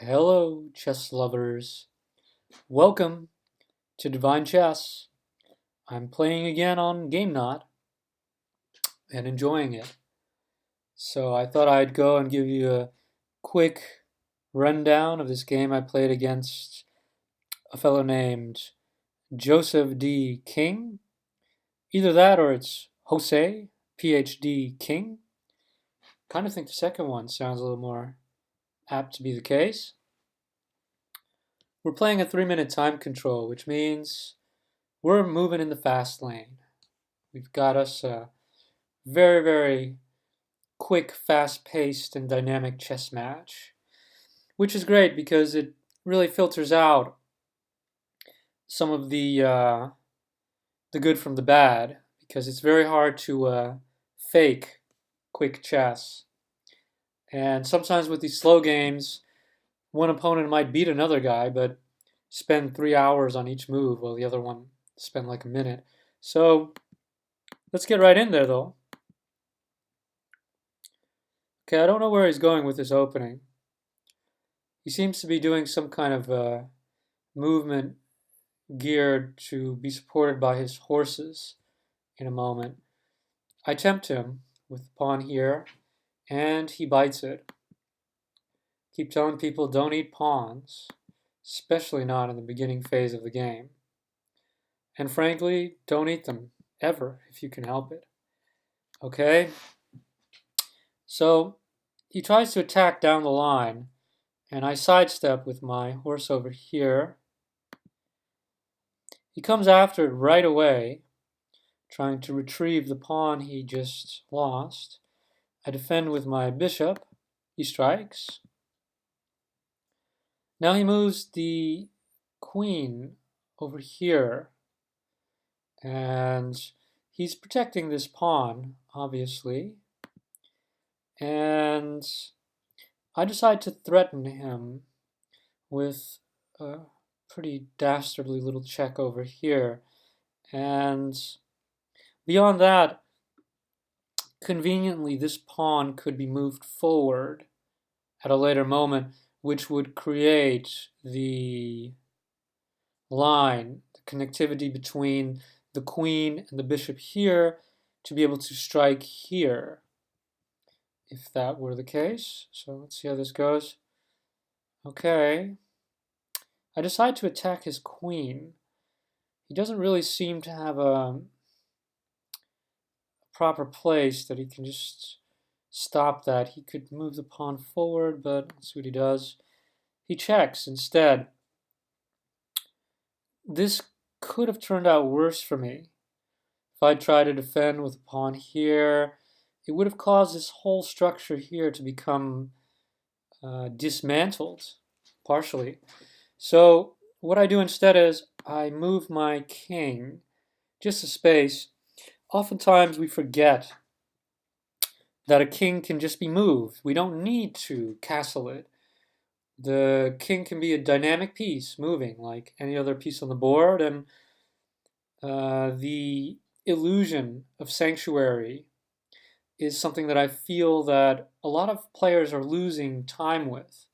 Hello, chess lovers. Welcome to Divine Chess. I'm playing again on Game Knot and enjoying it. So I thought I'd go and give you a quick rundown of this game I played against a fellow named Josephdking. Either that or it's Jose, PhD King. Kind of think the second one sounds a little more apt to be the case. We're playing a 3-minute time control, which means we're moving in the fast lane. We've got us a very, very quick, fast-paced, and dynamic chess match, which is great because it really filters out some of the good from the bad, because it's very hard to fake quick chess. And sometimes with these slow games, one opponent might beat another guy, but spend 3 hours on each move while the other one spend like a minute. So let's get right in there, though. Okay, I don't know where he's going with this opening. He seems to be doing some kind of movement geared to be supported by his horses in a moment. I tempt him with the pawn here, and he bites it. Keep telling people don't eat pawns, especially not in the beginning phase of the game. And frankly, don't eat them ever if you can help it. Okay? So he tries to attack down the line, and I sidestep with my horse over here. He comes after it right away, trying to retrieve the pawn he just lost. I defend with my bishop. He strikes. Now he moves the queen over here, and he's protecting this pawn, obviously. And I decide to threaten him with a pretty dastardly little check over here. And beyond that, conveniently, this pawn could be moved forward at a later moment, which would create the line, the connectivity between the queen and the bishop here to be able to strike here, if that were the case. So let's see how this goes. Okay. I decide to attack his queen. He doesn't really seem to have a proper place that he can just stop that. He could move the pawn forward, but let's see what he does. He checks instead. This could have turned out worse for me. If I tried to defend with a pawn here, it would have caused this whole structure here to become dismantled, partially. So what I do instead is I move my king just a space. Oftentimes we forget that a king can just be moved. We don't need to castle it. The king can be a dynamic piece, moving like any other piece on the board, and the illusion of sanctuary is something that I feel that a lot of players are losing time with.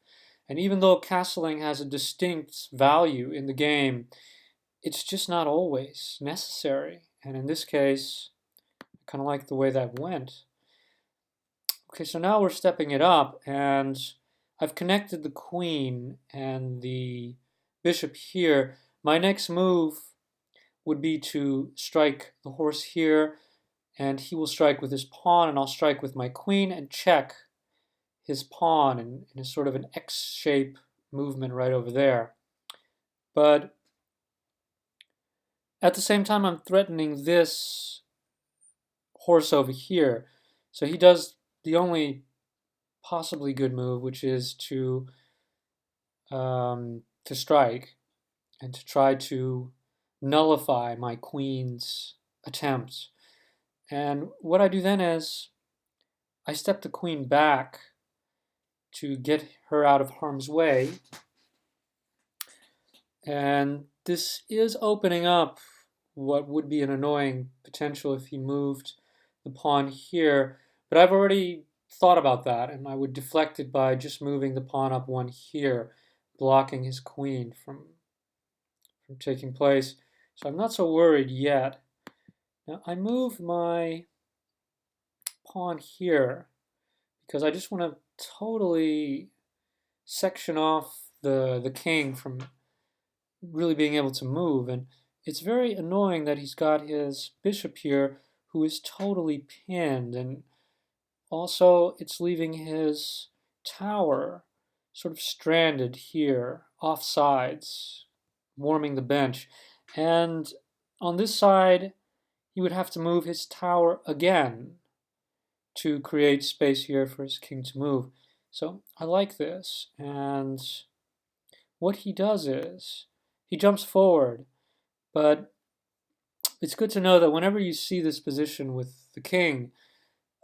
And even though castling has a distinct value in the game, it's just not always necessary. And in this case, I kind of like the way that went. Okay, so now we're stepping it up, and I've connected the queen and the bishop here. My next move would be to strike the horse here, and he will strike with his pawn, and I'll strike with my queen and check his pawn in a sort of an X-shape movement right over there. But at the same time, I'm threatening this horse over here. So he does the only possibly good move, which is to strike and to try to nullify my queen's attempts. And what I do then is I step the queen back to get her out of harm's way. And this is opening up what would be an annoying potential if he moved the pawn here. But I've already thought about that, and I would deflect it by just moving the pawn up one here, blocking his queen from taking place. So I'm not so worried yet. Now I move my pawn here because I just want to totally section off the king from really being able to move. And it's very annoying that he's got his bishop here who is totally pinned, and also it's leaving his tower sort of stranded here, off sides, warming the bench. And on this side, he would have to move his tower again to create space here for his king to move. So I like this. And what he does is he jumps forward, but it's good to know that whenever you see this position with the king,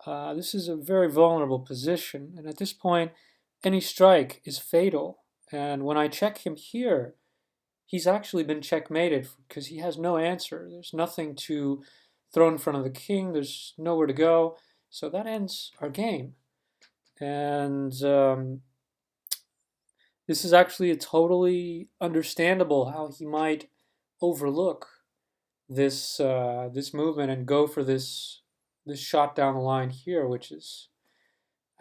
this is a very vulnerable position. And at this point, any strike is fatal. And when I check him here, he's actually been checkmated because he has no answer. There's nothing to throw in front of the king. There's nowhere to go. So that ends our game. And this is actually a totally understandable how he might overlook this movement and go for this shot down the line here, which is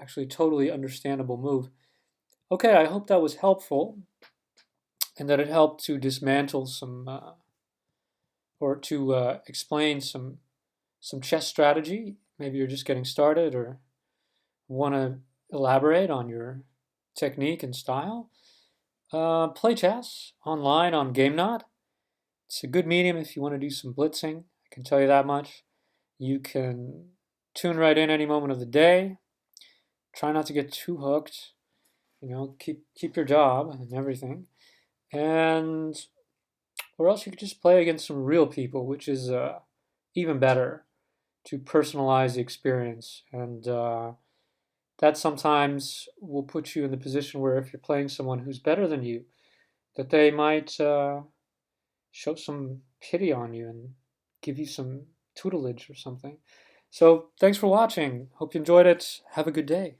actually a totally understandable move. Okay, I hope that was helpful and that it helped to dismantle some or to explain some chess strategy. Maybe you're just getting started or want to elaborate on your technique and style. Play chess online on GameNot. It's a good medium if you want to do some blitzing. I can tell you that much. You can tune right in any moment of the day. Try not to get too hooked. Keep your job and everything. And or else you could just play against some real people, which is even better to personalize the experience. And that sometimes will put you in the position where if you're playing someone who's better than you, that they might show some pity on you and give you some tutelage or something. So thanks for watching. Hope you enjoyed it. Have a good day.